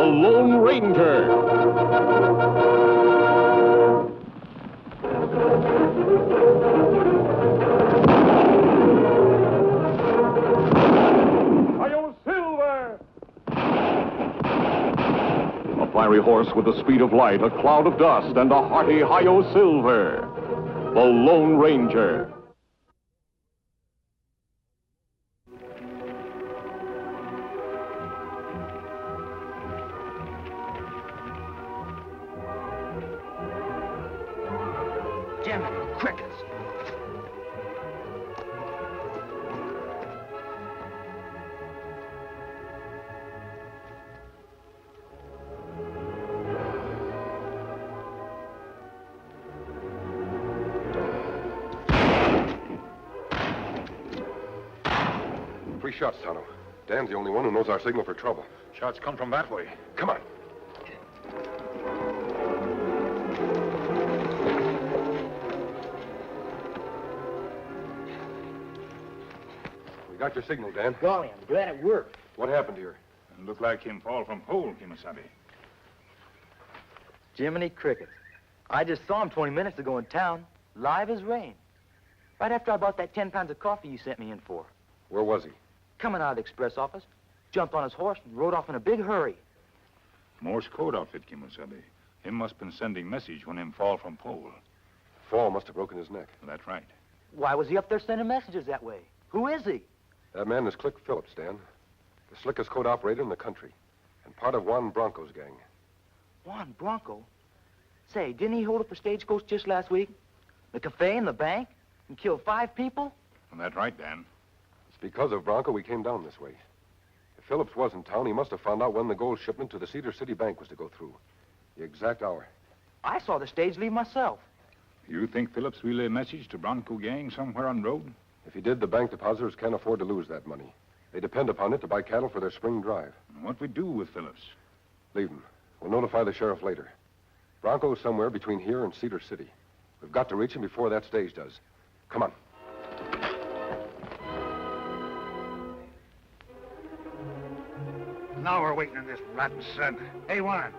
Lone Ranger. A fiery horse with the speed of light, a cloud of dust, and a hearty Hi-Yo Silver. The Lone Ranger. Damn it, crickets. Three shots, Tonto. Dan's the only one who knows our signal for trouble. Shots come from that way. Come on. We got your signal, Dan. Golly, I'm glad it worked. What happened here? It looked like him fall from pole, Kemo Sabe. Jiminy crickets. I just saw him 20 minutes ago in town, live as rain. Right after I bought that 10 pounds of coffee you sent me in for. Where was he? Coming out of the express office, jumped on his horse and rode off in a big hurry. Morse code outfit, Kemo Sabe. Him must been sending message when him fall from pole. Fall must have broken his neck. That's right. Why was he up there sending messages that way? Who is he? That man is Click Phillips, Dan. The slickest code operator in the country. And part of Juan Bronco's gang. Juan Bronco? Say, didn't he hold up the stagecoach just last week? The cafe and the bank? And kill 5 people? That's right, Dan. It's because of Bronco we came down this way. If Phillips was in town, he must have found out when the gold shipment to the Cedar City Bank was to go through. The exact hour. I saw the stage leave myself. You think Phillips relay a message to Bronco gang somewhere on the road? If he did, the bank depositors can't afford to lose that money. They depend upon it to buy cattle for their spring drive. What we do with Phillips? Leave him. We'll notify the sheriff later. Bronco's somewhere between here and Cedar City. We've got to reach him before that stage does. Come on. Now we're waiting in this rotten sun. Hey, Warren.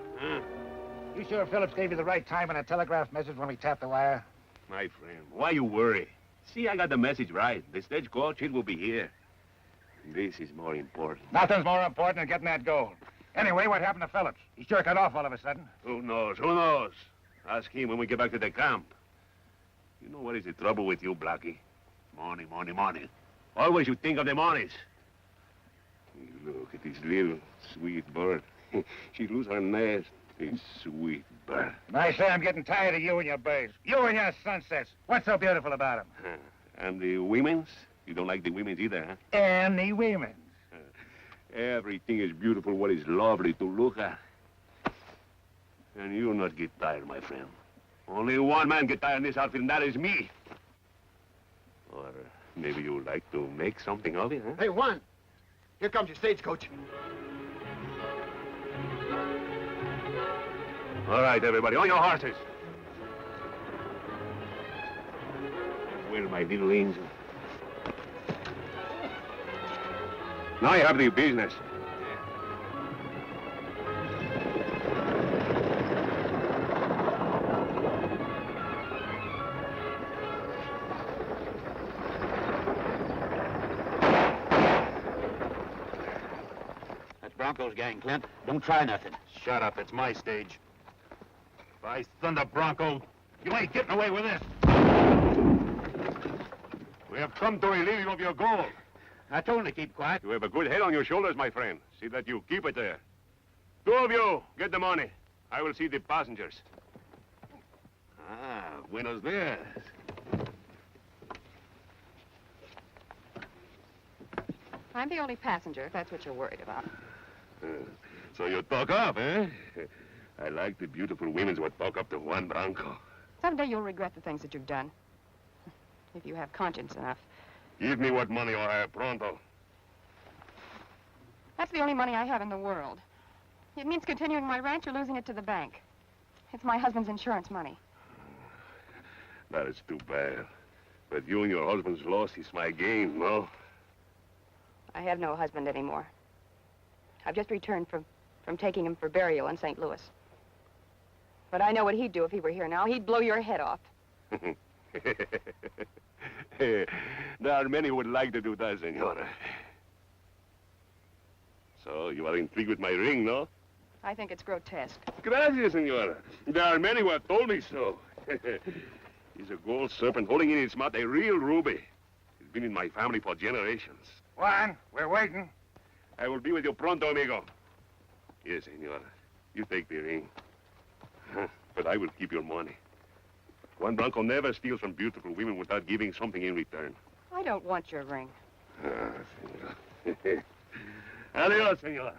You sure Phillips gave you the right time and a telegraph message when we tapped the wire? My friend, why you worry? See, I got the message right. The stagecoach, it will be here. This is more important. Nothing's more important than getting that gold. Anyway, what happened to Phillips? He sure cut off all of a sudden. Who knows? Who knows? Ask him when we get back to the camp. You know what is the trouble with you, Blackie? Money, money, money. Always you think of the monies. Look at this little sweet bird. She lose her nest. This sweet bird. And I say I'm getting tired of you and your birds. You and your sunsets. What's so beautiful about them? And the women's? You don't like the women's either, huh? And the women. Everything is beautiful, what is lovely to look at. And you'll not get tired, my friend. Only one man get tired in this outfit, and that is me. Or maybe you would like to make something of it, huh? Hey, Juan. Here comes your stagecoach. All right, everybody, on your horses. Where's my little angel? Now you have the business. That's Bronco's gang, Clint. Don't try nothing. Shut up, it's my stage. By thunder, Bronco, you ain't getting away with this. We have come to relieve you of your gold. I told him to keep quiet. You have a good head on your shoulders, my friend. See that you keep it there. 2 of you, get the money. I will see the passengers. Ah, buenos dias. I'm the only passenger, if that's what you're worried about. So you talk up, eh? I like the beautiful women what talk up to Juan Bronco. Someday you'll regret the things that you've done. If you have conscience enough. Give me what money or I have pronto. That's the only money I have in the world. It means continuing my ranch or losing it to the bank. It's my husband's insurance money. That is too bad. But you and your husband's loss is my gain, no? I have no husband anymore. I've just returned from from taking him for burial in St. Louis. But I know what he'd do if he were here now. He'd blow your head off. There are many who would like to do that, senora. So, you are intrigued with my ring, no? I think it's grotesque. Gracias, senora. There are many who have told me so. It's a gold serpent holding in its mouth a real ruby. It's been in my family for generations. Juan, we're waiting. I will be with you pronto, amigo. Yes, senora. You take the ring. But I will keep your money. Juan Bronco never steals from beautiful women without giving something in return. I don't want your ring. Senora. Adios, senora.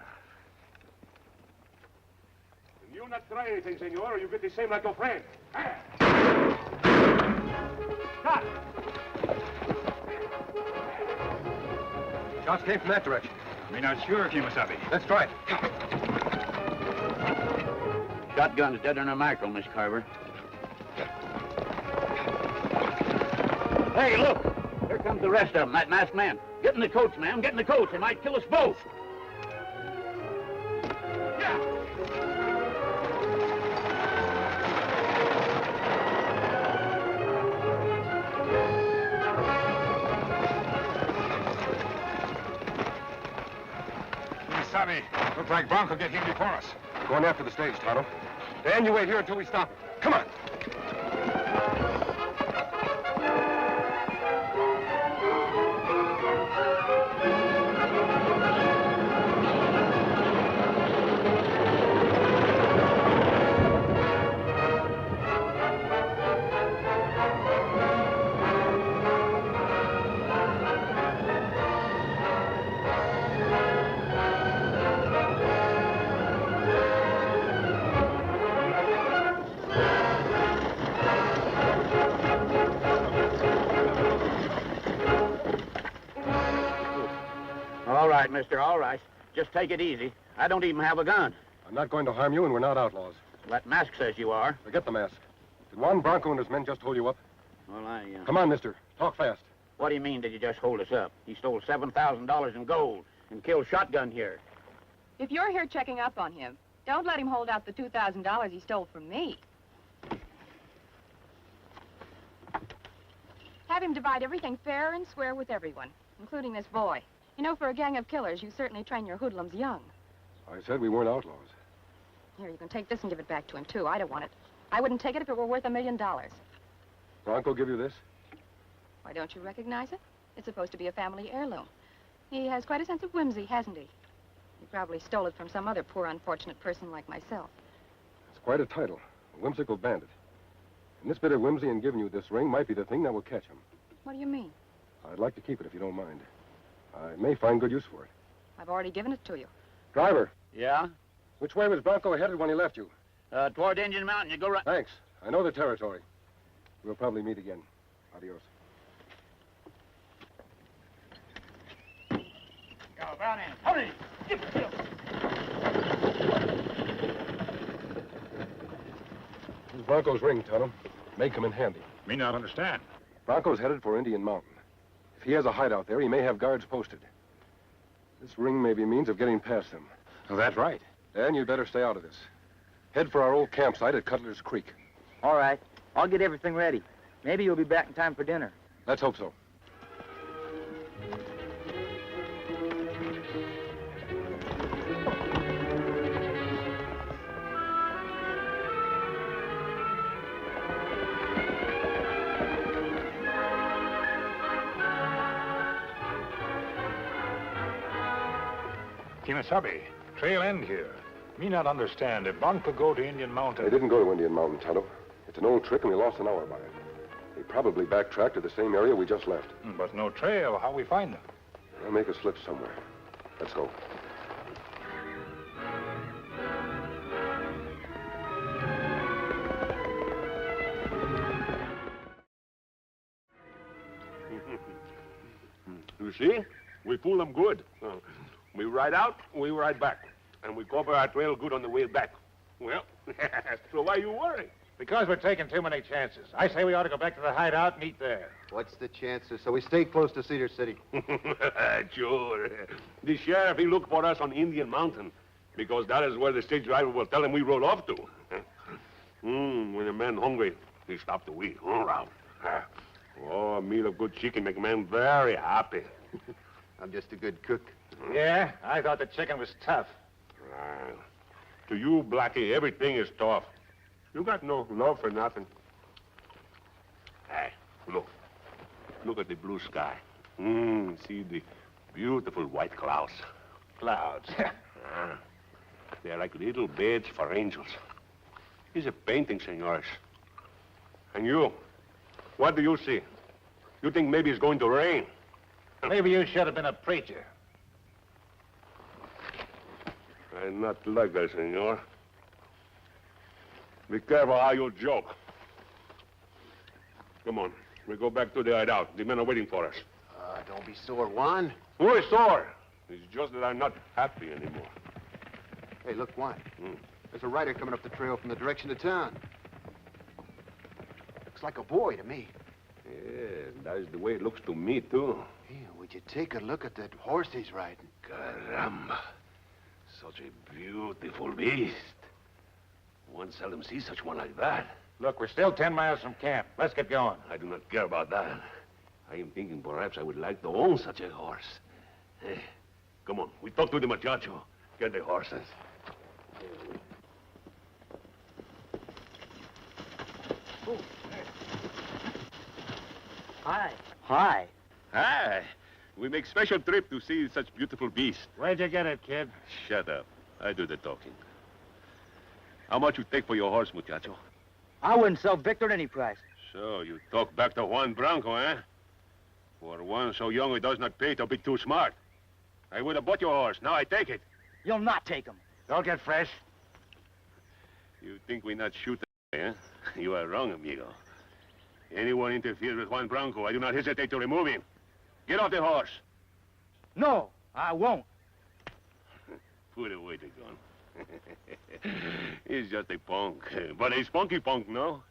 You not try anything, senor, or you get the same like your friend. Shot! Shots came from that direction. Me not sure, Kemo Sabe. Let's try it. Shotgun's dead on a micro, Miss Carver. Hey, look! Here comes the rest of them, that masked man. Get in the coach, ma'am. Get in the coach. They might kill us both. Sabe, looks like Bronco get here before us. Going after the stage, Tonto. Dan, you wait here until we stop him. Come on. All right, mister, all right. Just take it easy. I don't even have a gun. I'm not going to harm you, and we're not outlaws. That mask says you are. Forget the mask. Did Juan Bronco and his men just hold you up? Well, Come on, mister. Talk fast. What do you mean, did you just hold us up? He stole $7,000 in gold and killed Shotgun here. If you're here checking up on him, don't let him hold out the $2,000 he stole from me. Have him divide everything fair and square with everyone, including this boy. You know, for a gang of killers, you certainly train your hoodlums young. I said we weren't outlaws. Here, you can take this and give it back to him, too. I don't want it. I wouldn't take it if it were worth $1 million. Bronco give you this? Why, don't you recognize it? It's supposed to be a family heirloom. He has quite a sense of whimsy, hasn't he? He probably stole it from some other poor, unfortunate person like myself. It's quite a title. A whimsical bandit. And this bit of whimsy in giving you this ring might be the thing that will catch him. What do you mean? I'd like to keep it if you don't mind. I may find good use for it. I've already given it to you. Driver, Yeah? which way was Bronco headed when he left you? Toward Indian Mountain. You go right... Thanks. I know the territory. We'll probably meet again. Adios. Go, Brownie. Hurry! Get the kill. This is Bronco's ring, Tonto. May come in handy. Me not understand. Bronco's headed for Indian Mountain. If he has a hideout there, he may have guards posted. This ring may be means of getting past them. Oh, that's right. And you'd better stay out of this. Head for our old campsite at Cutler's Creek. All right. I'll get everything ready. Maybe you'll be back in time for dinner. Let's hope so. Kemo Sabe, trail end here. Me not understand. If Bronco go to Indian Mountain... They didn't go to Indian Mountain, Tonto. It's an old trick, and we lost an hour by it. They probably backtracked to the same area we just left. But no trail. How we find them? They'll make a slip somewhere. Let's go. You see? We fool them good. We ride out, we ride back. And we cover our trail good on the way back. Well, so why you worry? Because we're taking too many chances. I say we ought to go back to the hideout and eat there. What's the chances? So we stay close to Cedar City. Sure. The sheriff, he looked for us on Indian Mountain. Because that is where the stage driver will tell him we rode off to. When a man hungry, he stop to eat. Oh, a meal of good chicken make a man very happy. I'm just a good cook. Yeah, I thought the chicken was tough. To you, Blackie, everything is tough. You got no love for nothing. Hey, look. Look at the blue sky. See the beautiful white clouds. Clouds. They're like little beds for angels. It's a painting, senores. And you, what do you see? You think maybe it's going to rain? Maybe you should have been a preacher. I'm not like that, senor. Be careful how you joke. Come on. We go back to the hideout. The men are waiting for us. Don't be sore, Juan. Who is sore? It's just that I'm not happy anymore. Hey, look, Juan. There's a rider coming up the trail from the direction of town. Looks like a boy to me. Yeah, that is the way it looks to me, too. Hey, would you take a look at that horse he's riding? Caramba. Such a beautiful beast. One seldom sees such one like that. Look, we're still 10 miles from camp. Let's get going. I do not care about that. I am thinking perhaps I would like to own such a horse. Hey, come on, we talk to the muchacho. Get the horses. Oh, hey. Hi. Hi. Hi. We make special trip to see such beautiful beast. Where'd you get it, kid? Shut up. I do the talking. How much you take for your horse, muchacho? I wouldn't sell Victor at any price. So, you talk back to Juan Bronco, eh? For one so young, it does not pay to be too smart. I would have bought your horse. Now I take it. You'll not take him. Don't get fresh. You think we not shoot eh? You are wrong, amigo. Anyone interferes with Juan Bronco, I do not hesitate to remove him. Get off the horse. No, I won't. Put away the gun. He's just a punk, but a spunky punk, no?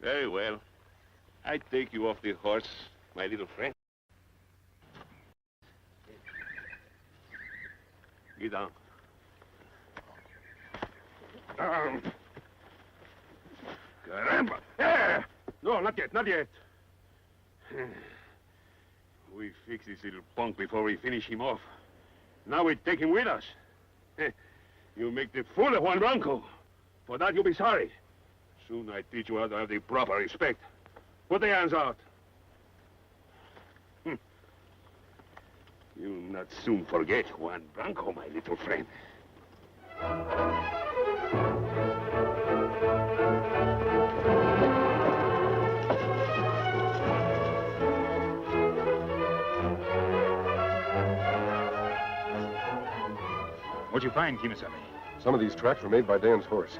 Very well. I take you off the horse, my little friend. Get down. Caramba! Ah! No, not yet, not yet. We fix this little punk before we finish him off. Now we take him with us. You make the fool of Juan Bronco. For that you'll be sorry. Soon I teach you how to have the proper respect. Put the hands out. You'll not soon forget Juan Bronco, my little friend. What'd you find, Kemo Sabe? Some of these tracks were made by Dan's horse.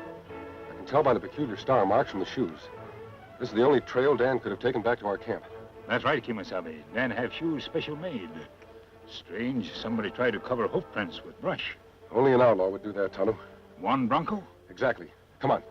I can tell by the peculiar star marks from the shoes. This is the only trail Dan could have taken back to our camp. That's right, Kemo Sabe. Dan have shoes special made. Strange, somebody tried to cover hoof prints with brush. Only an outlaw would do that, Tonto. Juan Bronco? Exactly. Come on.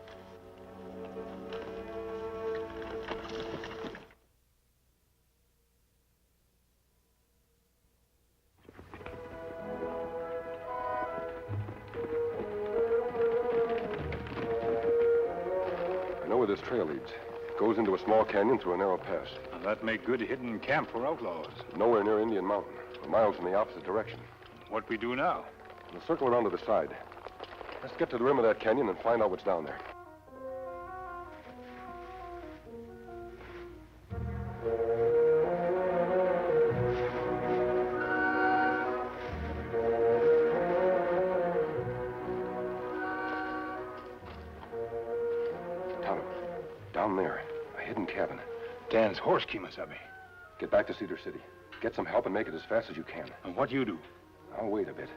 I know where this trail leads. It goes into a small canyon through a narrow pass. Now, that make good hidden camp for outlaws. Nowhere near Indian Mountain. We're miles in the opposite direction. What we do now? We'll circle around to the side. Let's get to the rim of that canyon and find out what's down there. Tonto, down there, a hidden cabin. Dan's horse, Kemo Sabe. Get back to Cedar City. Get some help and make it as fast as you can. And what you do? I'll wait a bit.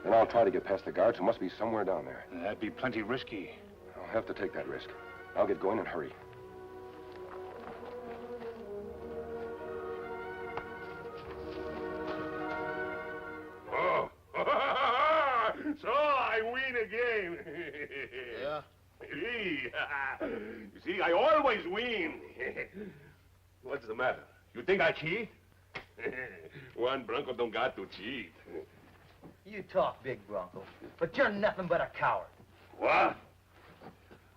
Then I'll try to get past the guards who must be somewhere down there. That'd be plenty risky. I'll have to take that risk. I'll get going and hurry. Oh. So I win again. Yeah? You see, I always win. What's the matter? You think I cheat? Juan Bronco don't got to cheat. You talk big, Bronco, but you're nothing but a coward. What?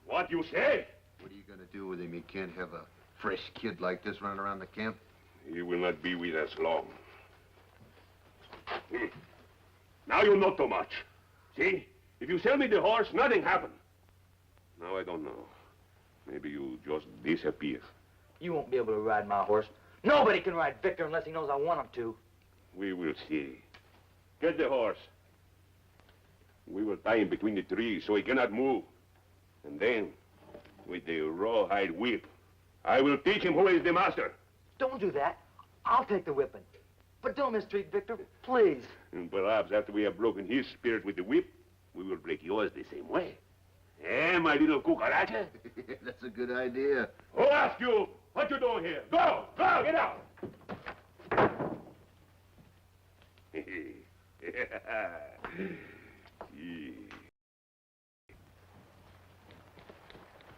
What you say? What are you gonna do with him? You can't have a fresh kid like this running around the camp. He will not be with us long. Now you know too much. See? If you sell me the horse, nothing happened. Now I don't know. Maybe you just disappear. You won't be able to ride my horse. Nobody can ride Victor unless he knows I want him to. We will see. Get the horse. We will tie him between the trees so he cannot move. And then, with the rawhide whip, I will teach him who is the master. Don't do that. I'll take the whipping. But don't mistreat Victor, please. And perhaps after we have broken his spirit with the whip, we will break yours the same way. Eh, my little cucaracha? That's a good idea. Who asked you? What you doing here? Go! Go! Get out!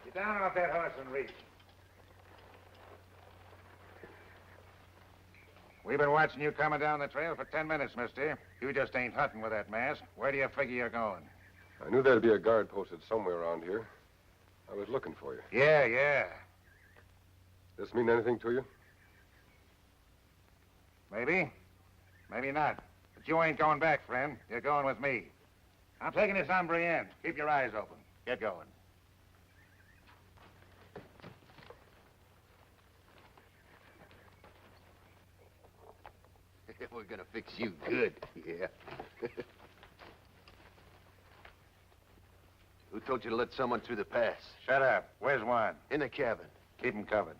Get down off that horse and reach. We've been watching you coming down the trail for 10 minutes, mister. You just ain't hunting with that mask. Where do you figure you're going? I knew there'd be a guard posted somewhere around here. I was looking for you. Yeah. This mean anything to you? Maybe. Maybe not. But you ain't going back, friend. You're going with me. I'm taking this hombre in. Keep your eyes open. Get going. We're gonna fix you good. Yeah. Who told you to let someone through the pass? Shut up. Where's one? In the cabin. Keep him covered.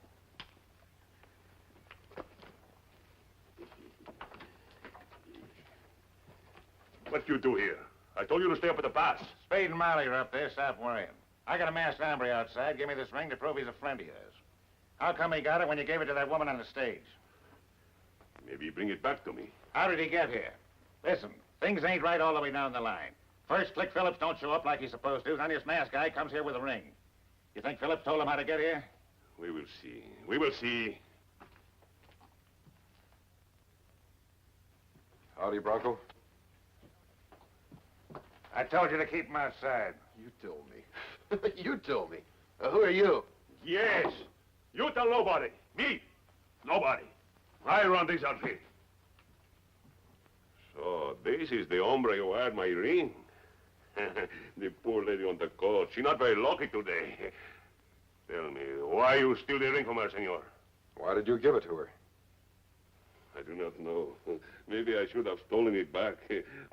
What you do here? I told you to stay up at the pass. Spade and Molly are up there. Stop worrying. I got a masked hombre outside. Give me this ring to prove he's a friend of yours. How come he got it when you gave it to that woman on the stage? Maybe bring it back to me. How did he get here? Listen, things ain't right all the way down the line. First, Click Phillips don't show up like he's supposed to. Then this masked guy comes here with a ring. You think Phillips told him how to get here? We will see. We will see. Howdy, Bronco. I told you to keep him outside. You told me. You told me. Who are you? Yes. You tell nobody. Me. Nobody. I run this outfit. So, this is the hombre who had my ring. The poor lady on the coach. She's not very lucky today. Tell me, why you steal the ring from her, senor? Why did you give it to her? I do not know. Maybe I should have stolen it back.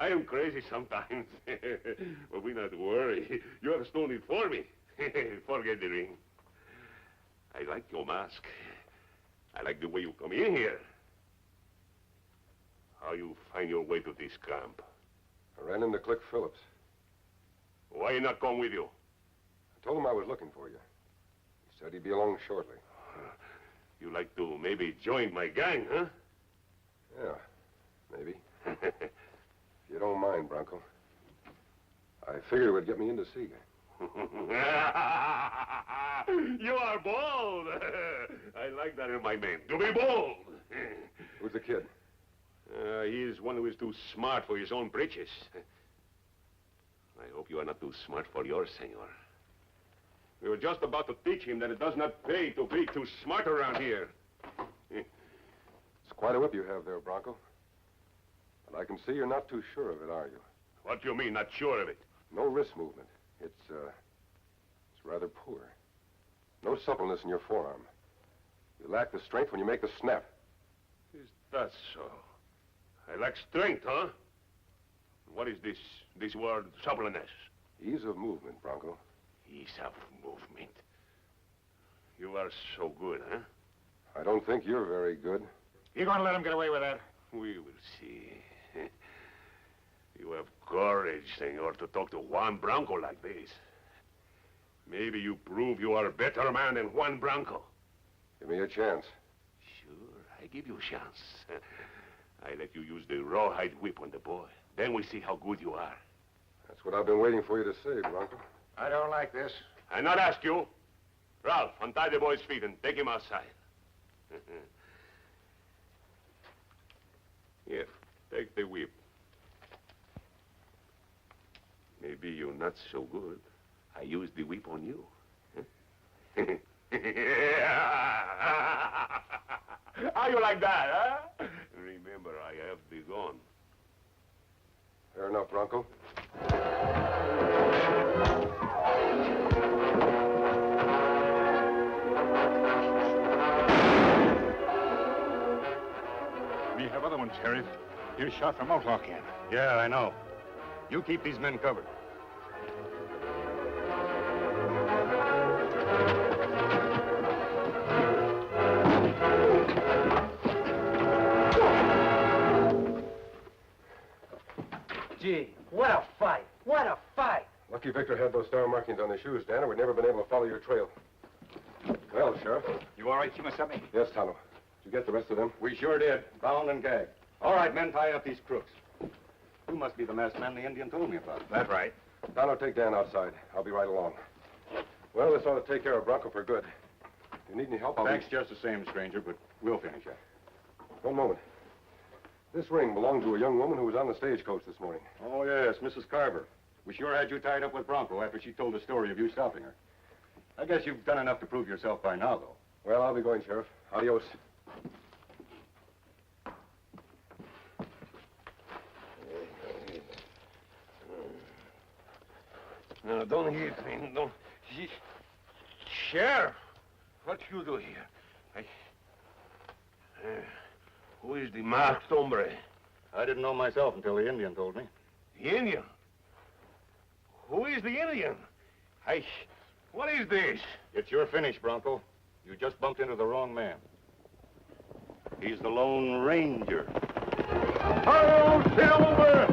I am crazy sometimes. But we not worry. You have stolen it for me. Forget the ring. I like your mask. I like the way you come in here. How you find your way to this camp? I ran into Click Phillips. Why he not come with you? I told him I was looking for you. He said he'd be along shortly. You like to maybe join my gang, huh? Yeah, maybe. If you don't mind, Bronco. I figured it would get me in to see you. You are bold. I like that in my men. To be bold. Who's the kid? He is one who is too smart for his own britches. I hope you are not too smart for yours, senor. We were just about to teach him that it does not pay to be too smart around here. It's quite a whip you have there, Bronco. But I can see you're not too sure of it, are you? What do you mean, not sure of it? No wrist movement. It's rather poor. No suppleness in your forearm. You lack the strength when you make the snap. Is that so? I lack strength, huh? What is this word, suppleness? Ease of movement, Bronco. Ease of movement. You are so good, huh? I don't think you're very good. You gonna let him get away with that? We will see. You have courage, senor, to talk to Juan Bronco like this. Maybe you prove you are a better man than Juan Bronco. Give me a chance. Sure, I give you a chance. I let you use the rawhide whip on the boy. Then we see how good you are. That's what I've been waiting for you to say, Bronco. I don't like this. I not ask you. Ralph, untie the boy's feet and take him outside. Here, take the whip. not so good. I used the whip on you. How you like that, huh? Remember, I have the gun. Fair enough, Bronco. We have other ones, Sheriff. Here's shot from outlaw camp. Yeah, I know. You keep these men covered. Gee, what a fight! What a fight! Lucky Victor had those star markings on his shoes, Dan, or we'd never been able to follow your trail. Well, Sheriff. You all right, Kemo Sabe? Yes, Tonto. Did you get the rest of them? We sure did. Bound and gagged. All right, men, tie up these crooks. You must be the masked man the Indian told me about. That's right. Tonto, take Dan outside. I'll be right along. Well, this ought to take care of Bronco for good. If you need any help, I'll Thanks just the same, stranger, but we'll finish it. One moment. This ring belonged to a young woman who was on the stagecoach this morning. Oh, yes, Mrs. Carver. We sure had you tied up with Bronco after she told the story of you stopping her. I guess you've done enough to prove yourself by now, though. Well, I'll be going, Sheriff. Adios. No, don't hit me. Don't. Sheriff, what you do here? Who is the masked hombre? I didn't know myself until the Indian told me. The Indian? Who is the Indian? What is this? It's your finish, Bronco. You just bumped into the wrong man. He's the Lone Ranger. Ho, Silver!